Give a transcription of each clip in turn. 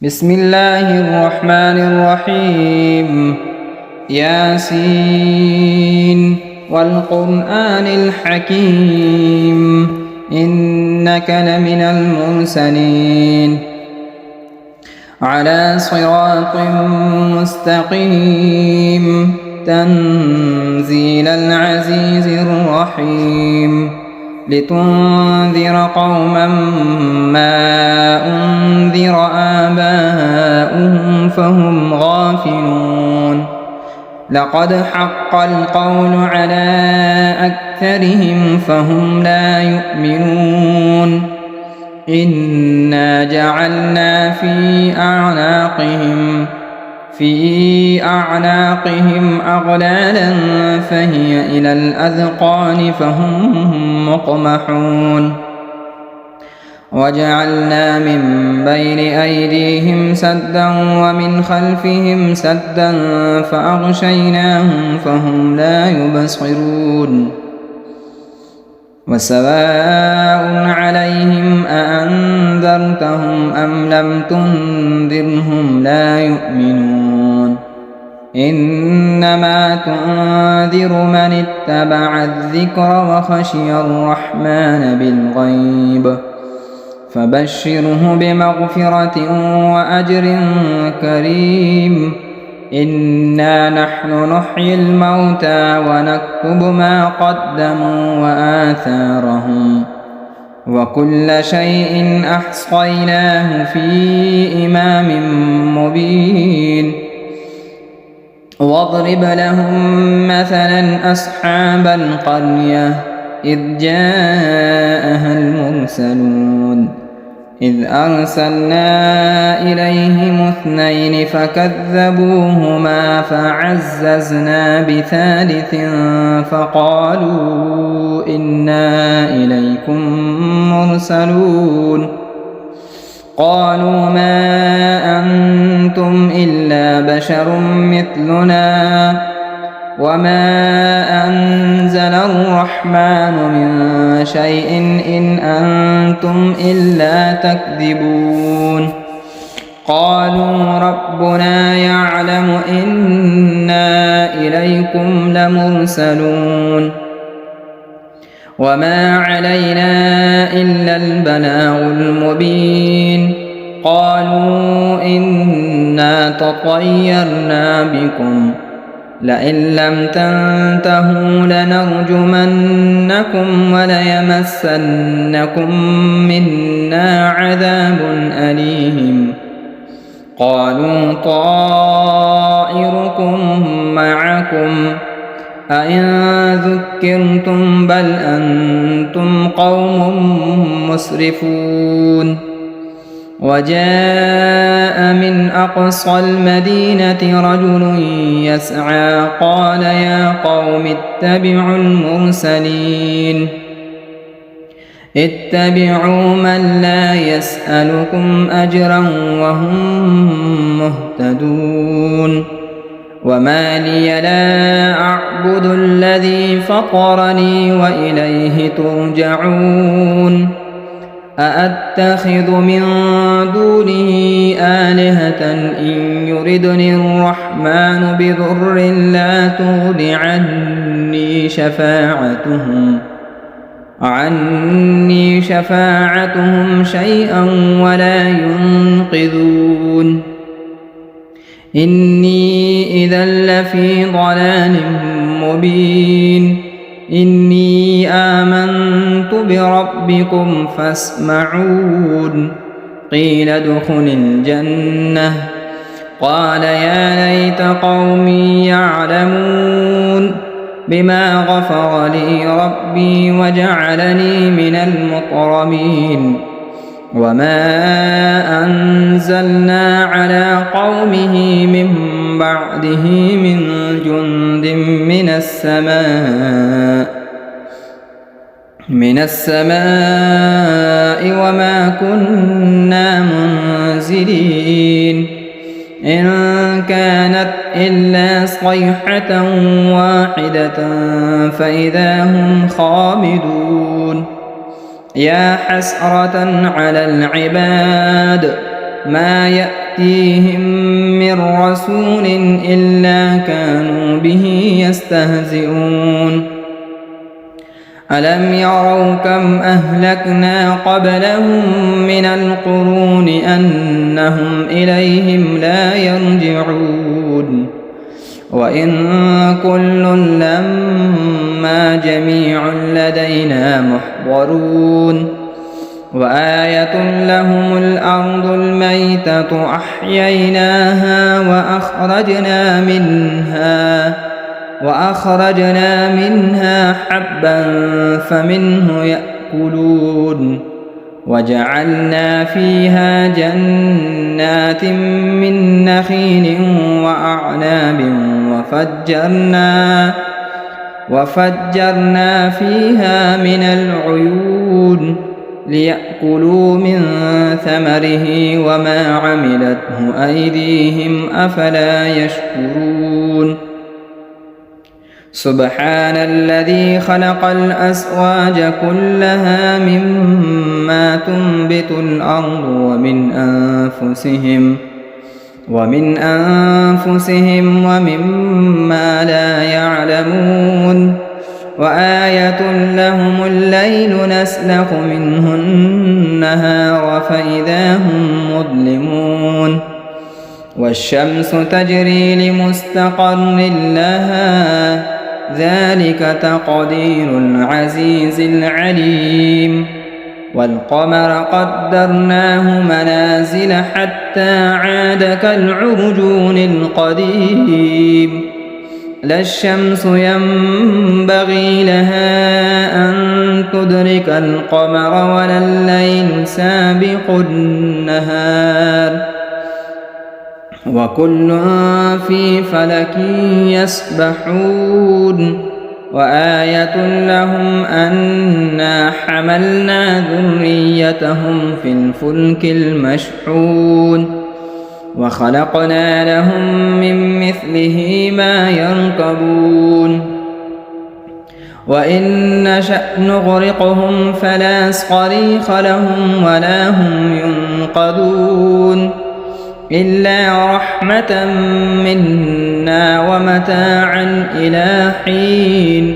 بسم الله الرحمن الرحيم. ياسين والقرآن الحكيم إنك لمن المرسلين على صراط مستقيم تنزيل العزيز الرحيم لتنذر قوما ما أنذر آباؤهم فهم غافلون لقد حق القول على أكثرهم فهم لا يؤمنون إنا جعلنا في أعناقهم أغلالا فهي إلى الأذقان فهم مقمحون وجعلنا من بين أيديهم سدا ومن خلفهم سدا فأغشيناهم فهم لا يبصرون وسواء عليهم أأنذرتهم أم لم تنذرهم لا يؤمنون إنما تنذر من اتبع الذكر وخشي الرحمن بالغيب فبشره بمغفرة وأجر كريم إنا نحن نحيي الموتى ونكتب ما قدموا وآثارهم وكل شيء أحصيناه في إمام مبين واضرب لهم مثلا أصحاب القرية إذ جاءها المرسلون إذ أرسلنا إليهم 2 فكذبوهما فعززنا بثالث فقالوا إنا إليكم مرسلون قالوا ما أنتم إلا بشر مثلنا وما أنزل الرحمن من شيء إن أنتم إلا تكذبون قالوا ربنا يعلم إنا إليكم لمرسلون وما علينا إلا البلاغ المبين قالوا إنا تطيرنا بكم لئن لم تنتهوا لنرجمنكم وليمسنكم منا عذاب أليم قالوا طائركم معكم أئن ذكرتم بل أنتم قوم مسرفون وجاء من أقصى المدينة رجل يسعى قال يا قوم اتبعوا المرسلين اتبعوا من لا يسألكم أجرا وهم مهتدون وما لي لا أعبد الذي فطرني وإليه ترجعون أأتخذ من دونه آلهة إن يردني الرحمن بضر لا تغن عني شفاعتهم شيئا ولا ينقذون إني إذا لفي ضلال مبين إني آمنت بربكم فاسمعون قيل ادخل الجنة قال يا ليت قومي يعلمون بما غفر لي ربي وجعلني من المكرمين وما أنزلنا على قومه من بعده من جند من السماء وما كنا منزلين إن كانت إلا صيحة واحدة فإذا هم خامدون يا حسرة على العباد ما يأتيهم من رسول إلا كانوا به يستهزئون ألم يروا كم أهلكنا قبلهم من القرون أنهم إليهم لا يرجعون وإن كل لما جميع لدينا محضرون وآية لهم الأرض الميتة أحييناها وأخرجنا منها حبا فمنه يأكلون وجعلنا فيها جنات من نخيل وأعناب وفجرنا فيها من العيون ليأكلوا من ثمره وما عملته أيديهم أفلا يشكرون سبحان الذي خلق الأزواج كلها مما تنبت الأرض ومن أنفسهم ومما لا يعلمون وآية لهم الليل نسلخ منه النهار فإذا هم مظلمون والشمس تجري لمستقر لها ذلك تقدير العزيز العليم والقمر قدرناه منازل حتى عاد كالعرجون القديم لا الشمس ينبغي لها أن تدرك القمر ولا الليل سابق النهار وكل في فلك يسبحون وآية لهم أنا حملنا ذريتهم في الفلك المشحون وخلقنا لهم من مثله ما يركبون وإن نشأ نغرقهم فلا صريخ لهم ولا هم ينقذون إلا رحمة منا ومتاعا إلى حين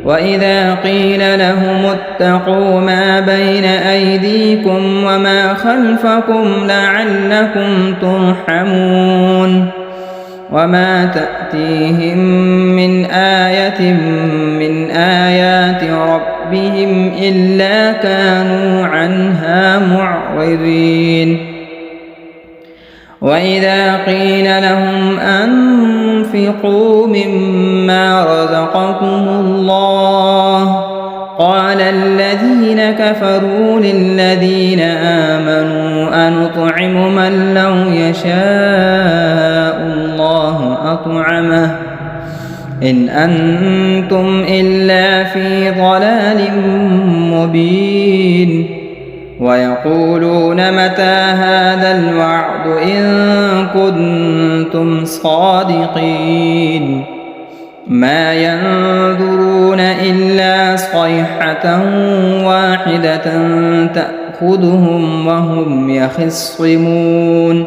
وإذا قيل لهم اتقوا ما بين أيديكم وما خلفكم لعلكم ترحمون وما تأتيهم من آية من آيات ربهم إلا كانوا عنها معرضين وإذا قيل لهم أنفقوا مما رزقكم الله قال الذين كفروا للذين آمنوا أنطعم من لو يشاء الله أطعمه إن أنتم إلا في ضلال مبين ويقولون متى هذا الوعد إن كنتم صادقين ما ينظرون إلا صيحة واحدة تأخذهم وهم يخصمون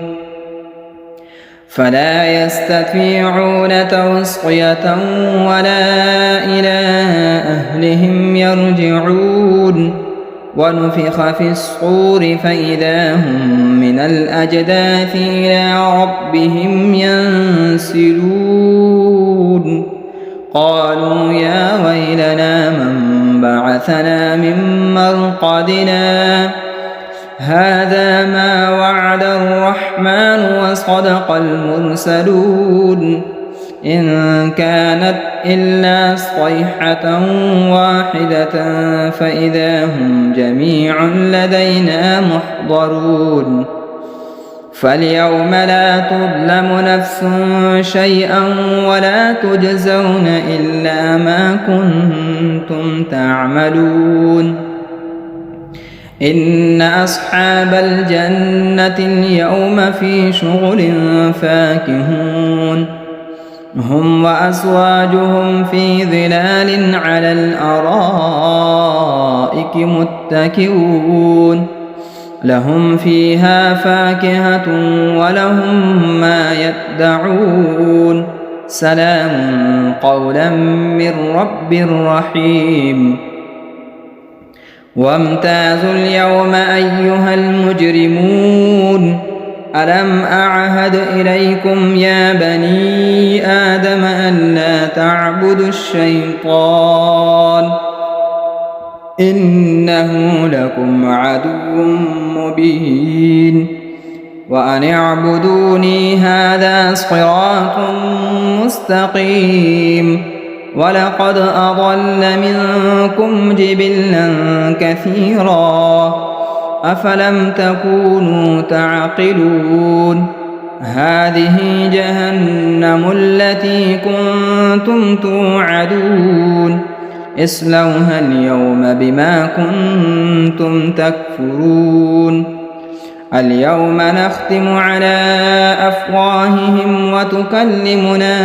فلا يستطيعون توصية ولا إلى أهلهم يرجعون ونفخ في الصور فإذا هم من الأجداث إلى ربهم ينسلون قالوا يا ويلنا من بعثنا من مرقدنا هذا ما وعد الرحمن وصدق المرسلون إن كانت إلا صيحة واحدة فإذا هم جميع لدينا محضرون فاليوم لا تظلم نفس شيئا ولا تجزون إلا ما كنتم تعملون إن أصحاب الجنة اليوم في شغل فاكهون هم وأزواجهم في ظلال على الأرائك متكئون لهم فيها فاكهة ولهم ما يدعون سلام قولا من رب رحيم وامتازوا اليوم أيها المجرمون ألم أعهد إليكم يا بني آدم ألا تعبدوا الشيطان إنه لكم عدو مبين وأن اعبدوني هذا صراط مستقيم ولقد أضل منكم جبلا كثيرا أفلم تكونوا تعقلون هذه جهنم التي كنتم توعدون اصلوها اليوم بما كنتم تكفرون اليوم نختم على أفواههم وتكلمنا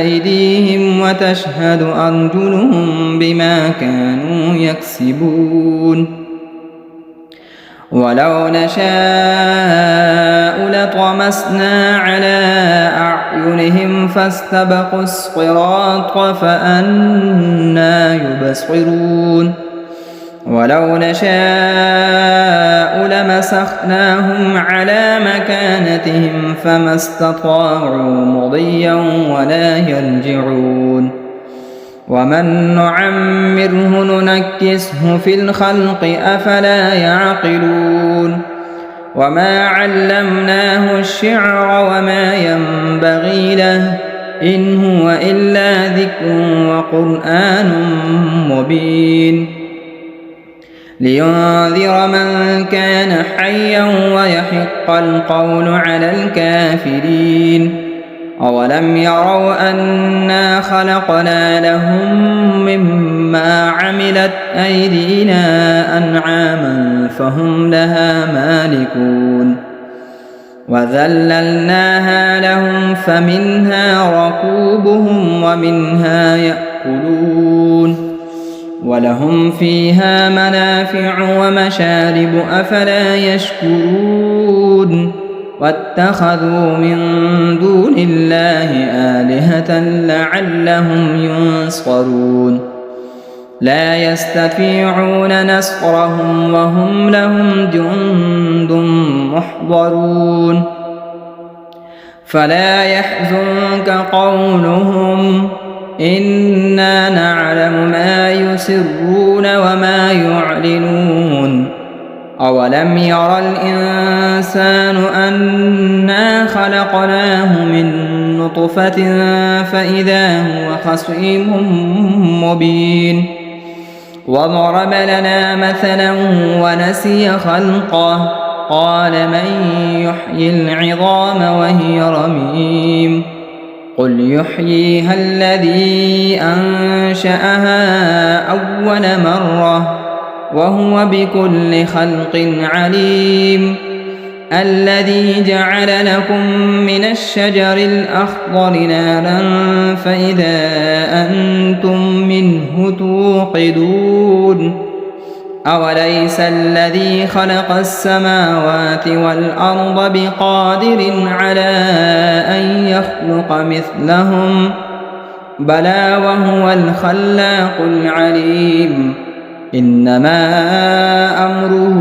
أيديهم وتشهد أرجلهم بما كانوا يكسبون ولو نشاء لطمسنا على أعينهم فاستبقوا الصراط فأنى يبصرون ولو نشاء لمسخناهم على مكانتهم فما استطاعوا مضيا ولا يرجعون ومن نعمره ننكسه في الخلق أفلا يعقلون وما علمناه الشعر وما ينبغي له إن هو إلا ذكر وقرآن مبين لينذر من كان حيا ويحق القول على الكافرين أولم يروا أنا خلقنا لهم مما عملت أيدينا أنعاما فهم لها مالكون وذللناها لهم فمنها ركوبهم ومنها يأكلون ولهم فيها منافع ومشارب أفلا يشكرون واتخذوا من دون الله آلهة لعلهم ينصرون لا يستطيعون نصرهم وهم لهم جند محضرون فلا يحزنك قولهم إنا نعلم ما يسرون وما يعلنون أولم ير الإنسان أنا خلقناه من نطفة فإذا هو خصيم مبين وضرب لنا مثلا ونسي خلقه قال من يحيي العظام وهي رميم قل يحييها الذي أنشأها أول مرة وهو بكل خلق عليم الذي جعل لكم من الشجر الأخضر نارا فإذا أنتم منه توقدون أوليس الذي خلق السماوات والأرض بقادر على أن يخلق مثلهم بلى وهو الخلاق العليم إنما أمره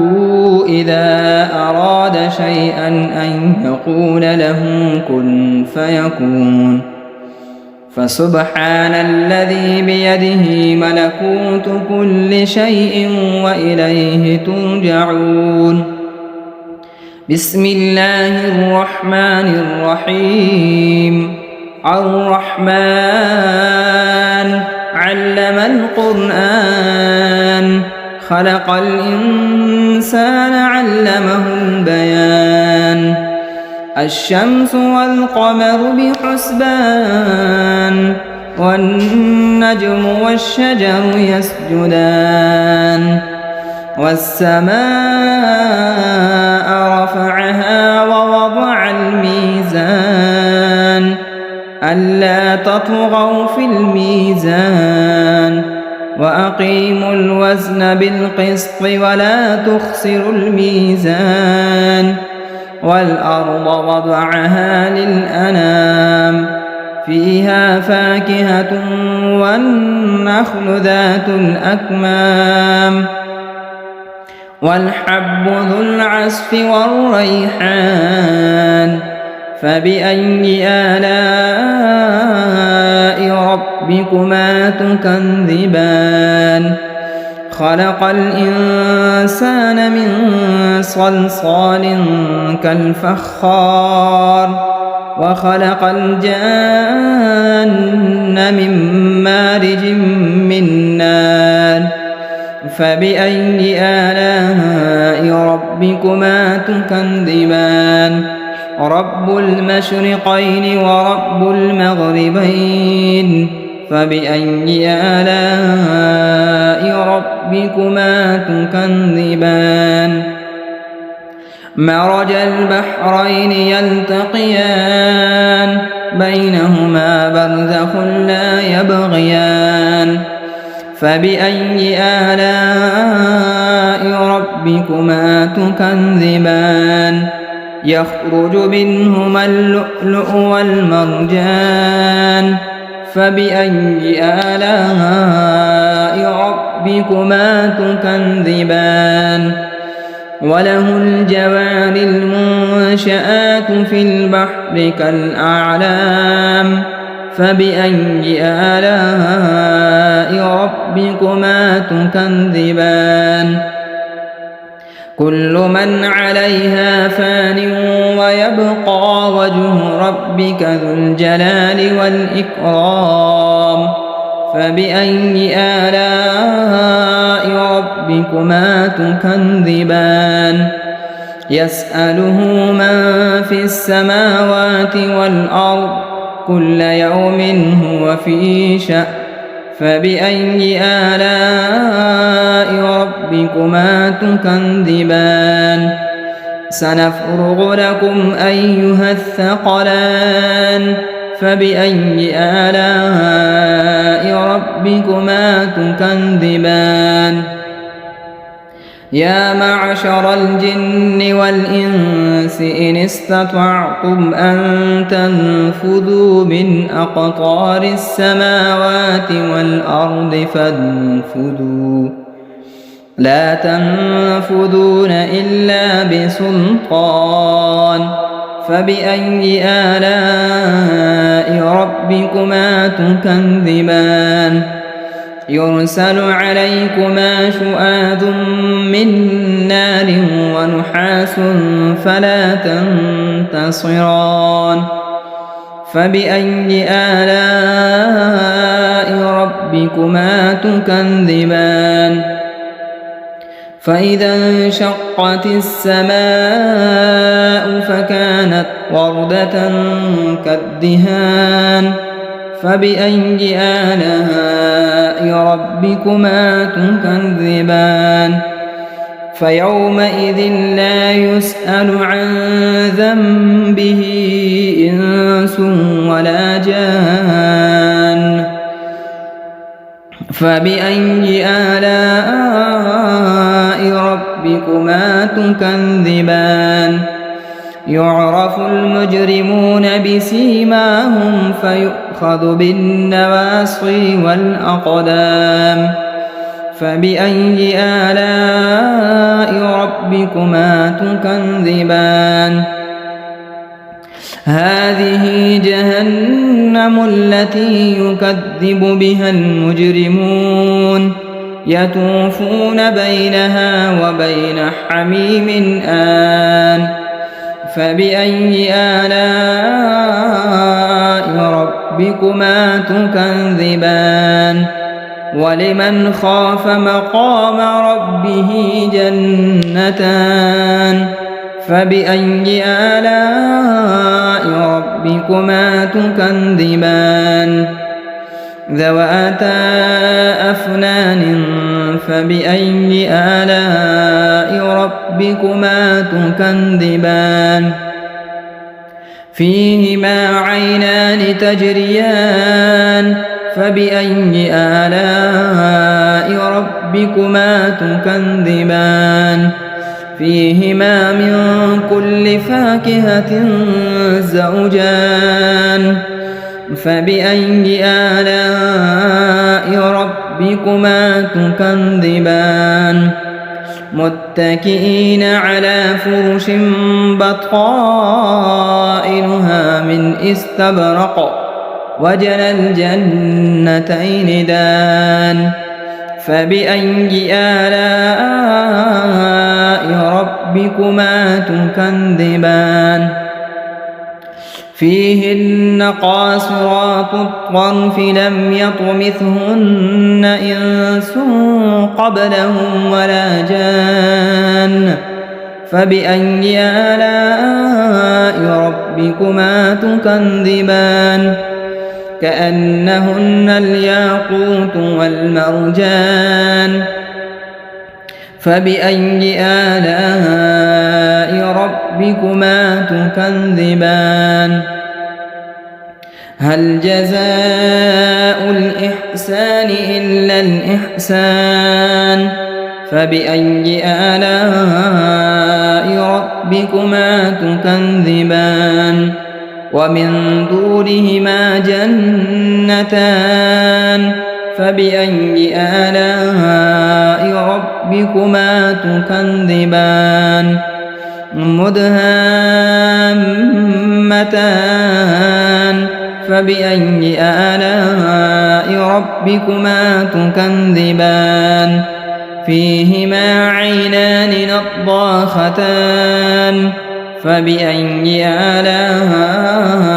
إذا أراد شيئا أن يقول له كن فيكون فسبحان الذي بيده ملكوت كل شيء وإليه ترجعون بسم الله الرحمن الرحيم الرحمن علم القرآن خلق الإنسان علمه البيان الشمس والقمر بحسبان والنجم والشجر يسجدان والسماء رفعها ووضع الميزان ألا تطغوا في الميزان وأقيموا الوزن بالقسط ولا تخسروا الميزان والأرض وضعها للأنام فيها فاكهة والنخل ذات الأكمام والحب ذو العصف والريحان فبأي آلاء ربكما تكذبان خلق الإنسان من صلصال كالفخار وخلق الجان من مارج من نار فبأي آلاء ربكما تكذبان رب المشرقين ورب المغربين فبأي آلاء ربكما تكذبان مرج البحرين يلتقيان بينهما برزخ لا يبغيان فبأي آلاء ربكما تكذبان يخرج منهما اللؤلؤ والمرجان فبأي آلاء ربكما تكذبان وله الجوار المنشآت في البحر كالأعلام فبأي آلاء ربكما تكذبان كل من عليها فان ويبقى وجه ربك ذو الجلال والإكرام فبأي آلاء ربكما تكذبان يسأله من في السماوات والأرض كل يوم هو في شأن فبأي آلاء ربكما تكذبان سنفرغ لكم أيها الثقلان فبأي آلاء ربكما تكذبان يا معشر الجن والإنس إن استطعتم أن تنفذوا من أقطار السماوات والأرض فانفذوا لا تنفذون إلا بسلطان فبأي آلاء ربكما تكذبان يرسل عليكما شؤاد من نار ونحاس فلا تنتصران فبأي آلاء ربكما تكذبان فإذا انشقت السماء فكانت وردة كالدهان فبأي آلاء ربكما تكذبان فيومئذ لا يسأل عن ذنبه إنس ولا جان فبأي آلاء ربكما تكذبان يعرف المجرمون بسيماهم فيؤخذ بالنواصي والأقدام فبأي آلاء ربكما تكذبان هذه جهنم التي يكذب بها المجرمون يطوفون بينها وبين حميم آن فبأي آلاء ربكما تكذبان ولمن خاف مقام ربه جنتان فبأي آلاء ربكما تكذبان ذواتا أفنان فبأي آلاء ربكما تكذبان فيهما عينان تجريان فبأي آلاء ربكما تكذبان فيهما من كل فاكهة زوجان فبأي آلاء ربكما تكذبان متكئين على فرش بطائنها من استبرق وجنى الجنتين دان فبأي آلاء ربكما تكذبان فيهن قاصرات الطرف لم يطمثهن إنس قبلهم ولا جان فبأي آلاء ربكما تكذبان كأنهن الياقوت والمرجان فبأي آلاء ربكما تكذبان هل جزاء الإحسان إلا الإحسان فبأي آلاء ربكما تكذبان ومن دونهما جنتان فبأي آلاء ربكما تكذبان مدهامتان فبأي آلاء ربكما تكذبان فيهما عينان نضاختان فبأي آلاء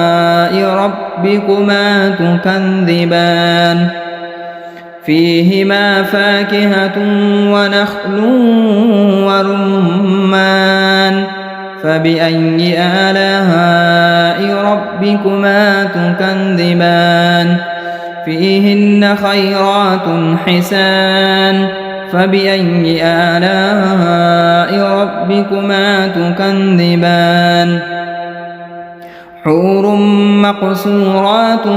ربكما تكذبان فيهما فاكهة ونخل ورمان فبأي آلاء ربكما تكذبان فيهن خيرات حسان فبأي آلاء ربكما تكذبان حور مقصورات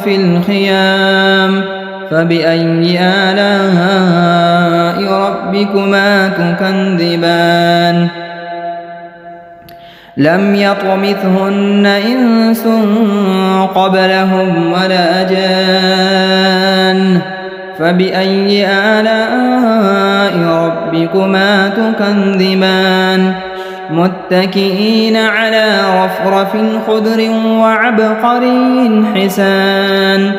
في الخيام فبأي آلاء ربكما تكذبان لم يطمثهن إنس قبلهم ولا جان فبأي آلاء ربكما تكذبان متكئين على رفرف خضر وعبقري حسان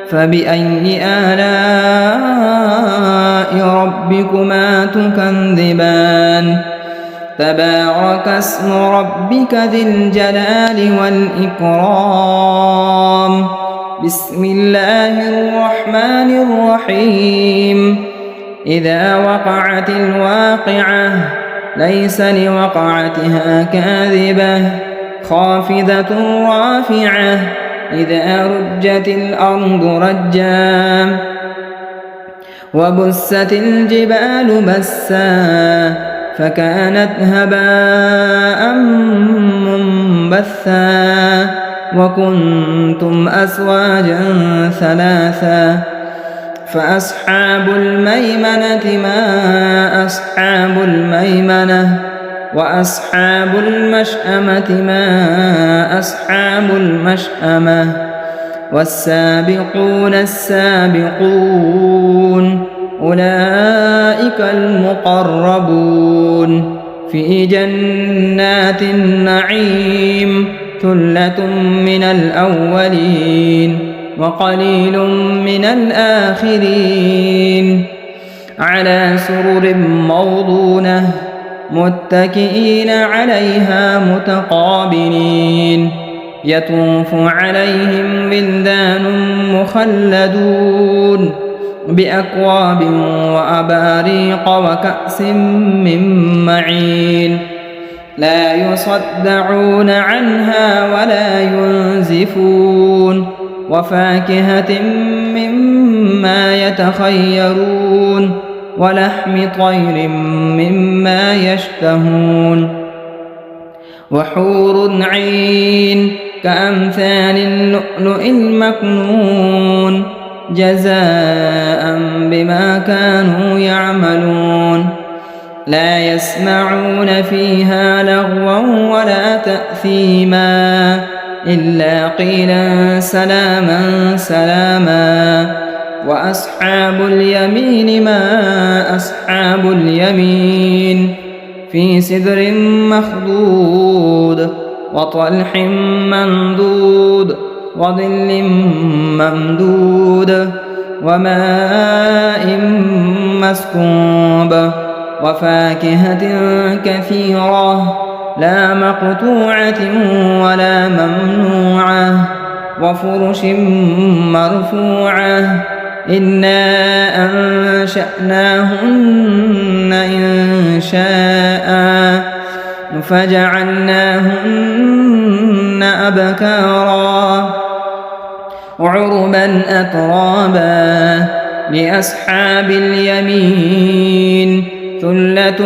فبأي آلاء ربكما تكذبان تبارك اسم ربك ذي الجلال والإكرام بسم الله الرحمن الرحيم إذا وقعت الواقعة ليس لوقعتها كاذبة خافضة رافعة إذا رجت الأرض رجا وبست الجبال بسا فكانت هباء منبثا وكنتم أزواجا ثلاثا فأصحاب الميمنة ما أصحاب الميمنة وأصحاب المشأمة ما أصحاب المشأمة والسابقون السابقون أولئك المقربون في جنات النعيم ثلة من الأولين وقليل من الآخرين على سرر موضونة متكئين عليها متقابلين يطوف عليهم ولدان مخلدون بأكواب وأباريق وكأس من معين لا يصدعون عنها ولا ينزفون وفاكهة مما يتخيرون ولحم طير مما يشتهون وحور عين كأمثال اللؤلؤ المكنون جزاء بما كانوا يعملون لا يسمعون فيها لغوا ولا تأثيما إلا قيلا سلاما سلاما وأصحاب اليمين ما أصحاب اليمين في سدر مخضود وطلح منضود وظل ممدود وماء مسكوب وفاكهة كثيرة لا مقطوعة ولا ممنوعة وفرش مرفوعة إنا أنشأناهن إنشاء فجعلناهن أبكارا عربا أترابا لأصحاب اليمين ثلة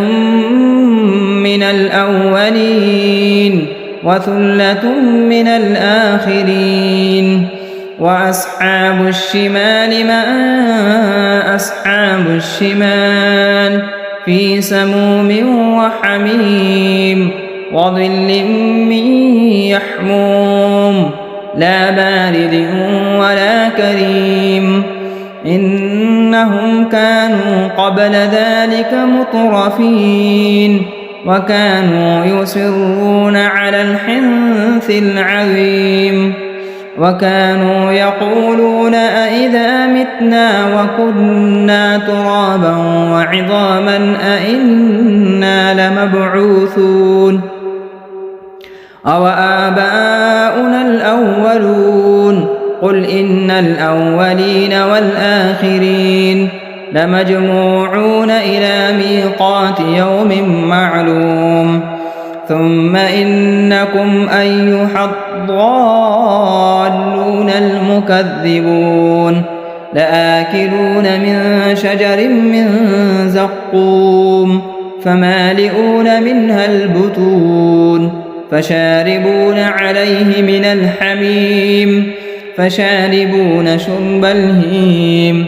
من الأولين وثلة من الآخرين وأصحاب الشمال ما أصحاب الشمال في سموم وحميم وظل من يحموم لا بارد ولا كريم إنهم كانوا قبل ذلك مترفين وكانوا يصرون على الحنث العظيم وكانوا يقولون أئذا متنا وكنا ترابا وعظاما أئنا لمبعوثون أو آباؤنا الأولون قل إن الأولين والآخرين لمجموعون إلى ميقات يوم معلوم ثم إنكم أيها الضالون المكذبون لآكلون من شجر من زقوم فمالئون منها البطون فشاربون عليه من الحميم فشاربون شرب الهيم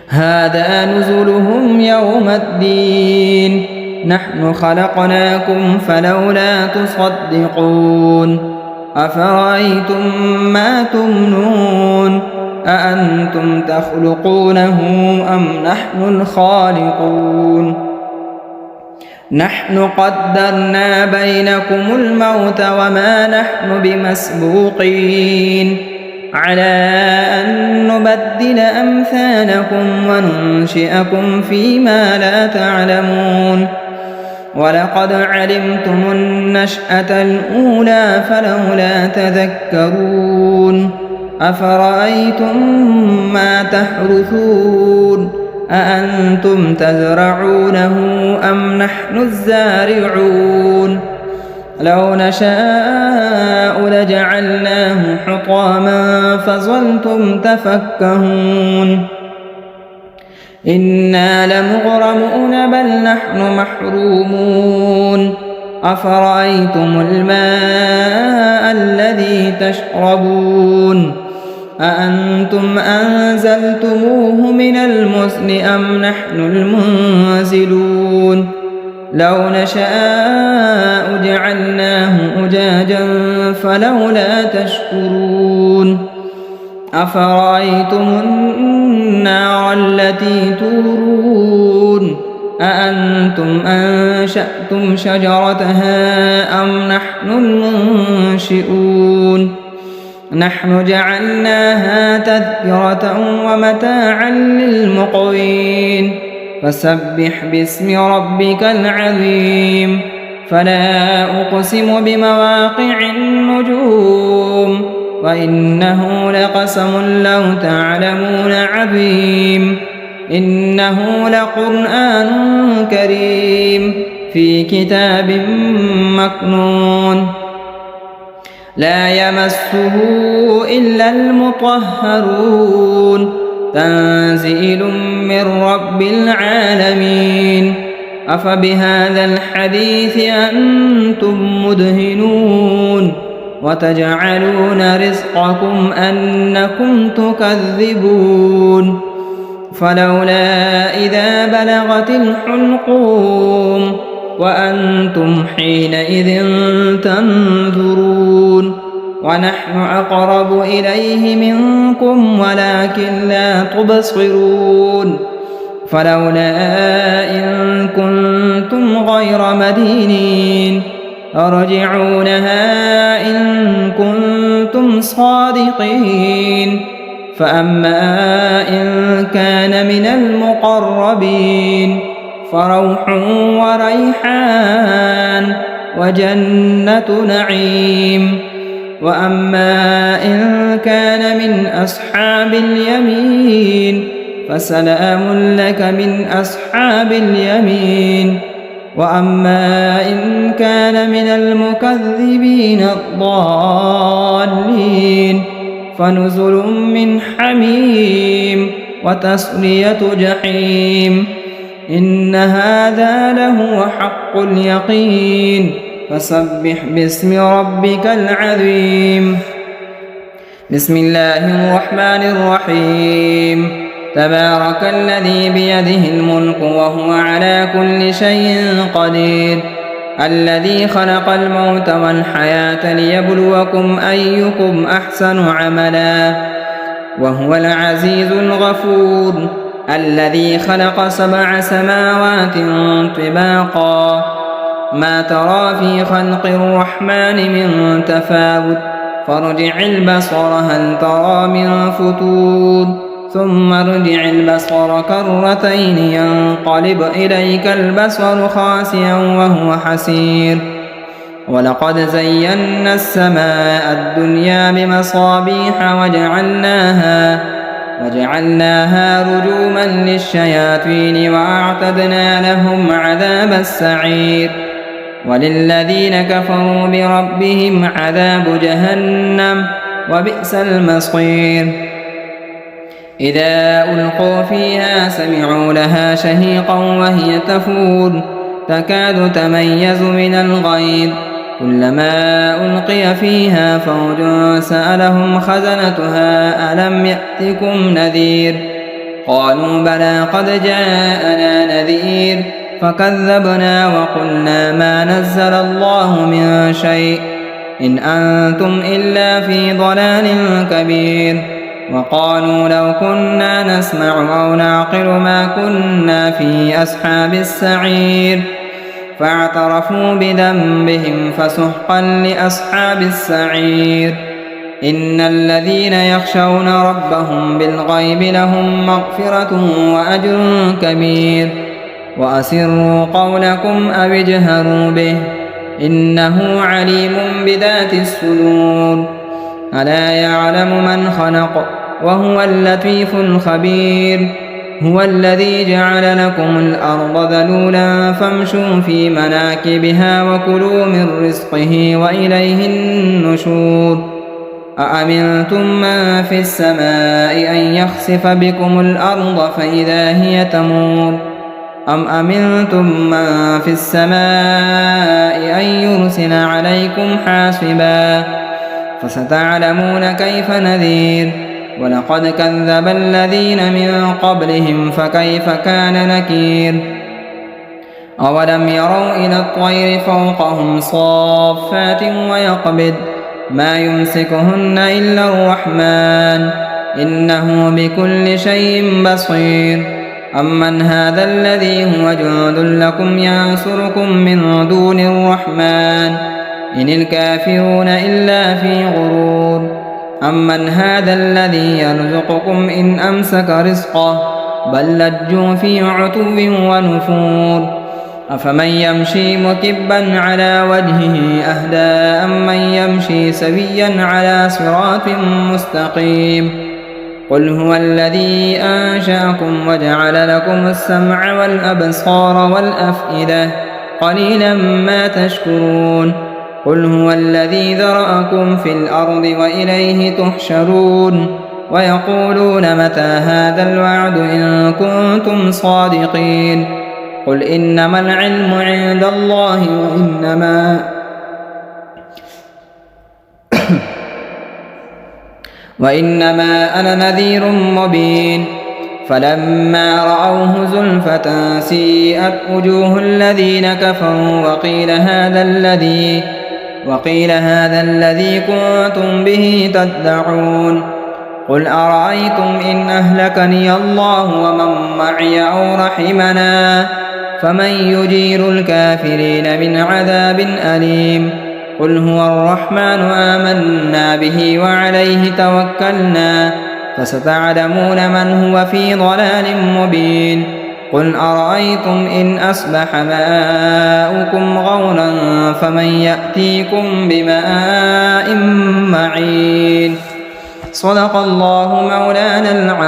هذا نزلهم يوم الدين نحن خلقناكم فلولا تصدقون أفرأيتم ما تمنون أأنتم تخلقونه أم نحن الخالقون نحن قدرنا بينكم الموت وما نحن بمسبوقين على أن نبدل أمثالكم وننشئكم فيما لا تعلمون ولقد علمتم النشأة الأولى فلولا تذكرون أفرأيتم ما تحرثون أأنتم تزرعونه أم نحن الزارعون لو نشاء لجعلناه حطاما فظلتم تفكهون إنا لمغرمون بل نحن محرومون أفرأيتم الماء الذي تشربون أأنتم أنزلتموه من المزن أم نحن المنزلون لو نشاء جعلناه أجاجا فلولا تشكرون أفرأيتم النار التي تورون أأنتم أنشأتم شجرتها أم نحن المنشئون نحن جعلناها تذكرة ومتاعا للمقوين فسبح باسم ربك العظيم فلا أقسم بمواقع النجوم وإنه لقسم لو تعلمون عظيم إنه لقرآن كريم في كتاب مكنون لا يمسه إلا المطهرون تنزيل من رب العالمين أفبهذا الحديث أنتم مدهنون وتجعلون رزقكم أنكم تكذبون فلولا إذا بلغت الحلقوم وأنتم حينئذ تنظرون ونحن أقرب إليه منكم ولكن لا تبصرون فلولا إن كنتم غير مدينين ترجعونها إن كنتم صادقين فأما إن كان من المقربين فروح وريحان وجنة نعيم وأما إن كان من أصحاب اليمين فسلام لك من أصحاب اليمين وأما إن كان من المكذبين الضالين فنزل من حميم وتصلية جحيم إن هذا لهو حق اليقين فسبح باسم ربك العظيم بسم الله الرحمن الرحيم تبارك الذي بيده الملك وهو على كل شيء قدير الذي خلق الموت والحياة ليبلوكم أيكم أحسن عملا وهو العزيز الغفور الذي خلق 7 سماوات طباقا ما ترى في خلق الرحمن من تفاوت فارجع البصر هل ترى من فتور ثم ارجع البصر كرتين ينقلب إليك البصر خاسئا وهو حسير ولقد زينا السماء الدنيا بمصابيح وجعلناها رجوما للشياطين وأعتدنا لهم عذاب السعير وللذين كفروا بربهم عذاب جهنم وبئس المصير إذا ألقوا فيها سمعوا لها شهيقا وهي تفور تكاد تميز من الغيظ كلما ألقي فيها فوج سألهم خزنتها ألم يأتكم نذير قالوا بلى قد جاءنا نذير فكذبنا وقلنا ما نزل الله من شيء إن أنتم إلا في ضلال كبير وقالوا لو كنا نسمع أو نعقل ما كنا في أصحاب السعير فاعترفوا بذنبهم فسحقا لأصحاب السعير إن الذين يخشون ربهم بالغيب لهم مغفرة وأجر كبير وأسروا قولكم أو اجهروا به إنه عليم بذات الصدور ألا يعلم من خلق وهو اللطيف الخبير هو الذي جعل لكم الأرض ذلولا فامشوا في مناكبها وكلوا من رزقه وإليه النشور أأمنتم من في السماء أن يخسف بكم الأرض فإذا هي تمور أم أمنتم من في السماء أن يرسل عليكم حاصبا فستعلمون كيف نذير ولقد كذب الذين من قبلهم فكيف كان نكير أولم يروا إلى الطير فوقهم صافات ويقبض ما يمسكهن إلا الرحمن إنه بكل شيء بصير أمن هذا الذي هو جند لكم ينصركم من دون الرحمن إن الكافرون إلا في غرور أمن هذا الذي يرزقكم إن أمسك رزقه بل لجوا في عتو ونفور أفمن يمشي مكبا على وجهه أهدى أمن يمشي سويا على صراط مستقيم قل هو الذي أنشأكم وجعل لكم السمع والأبصار والأفئدة قليلا ما تشكرون قل هو الذي ذرأكم في الأرض وإليه تحشرون ويقولون متى هذا الوعد إن كنتم صادقين قل إنما العلم عند الله وإنما أنا نذير مبين فلما رأوه زلفة سيئت وجوه الذين كفروا وقيل هذا الذي كنتم به تدعون قل أرأيتم إن أهلكني الله ومن معي أو رحمنا فمن يجير الكافرين من عذاب أليم قل هو الرحمن آمنا به وعليه توكلنا فستعلمون من هو في ضلال مبين قل أرأيتم إن أصبح ماؤكم غورا فمن يأتيكم بماء معين صدق الله مولانا العظيم.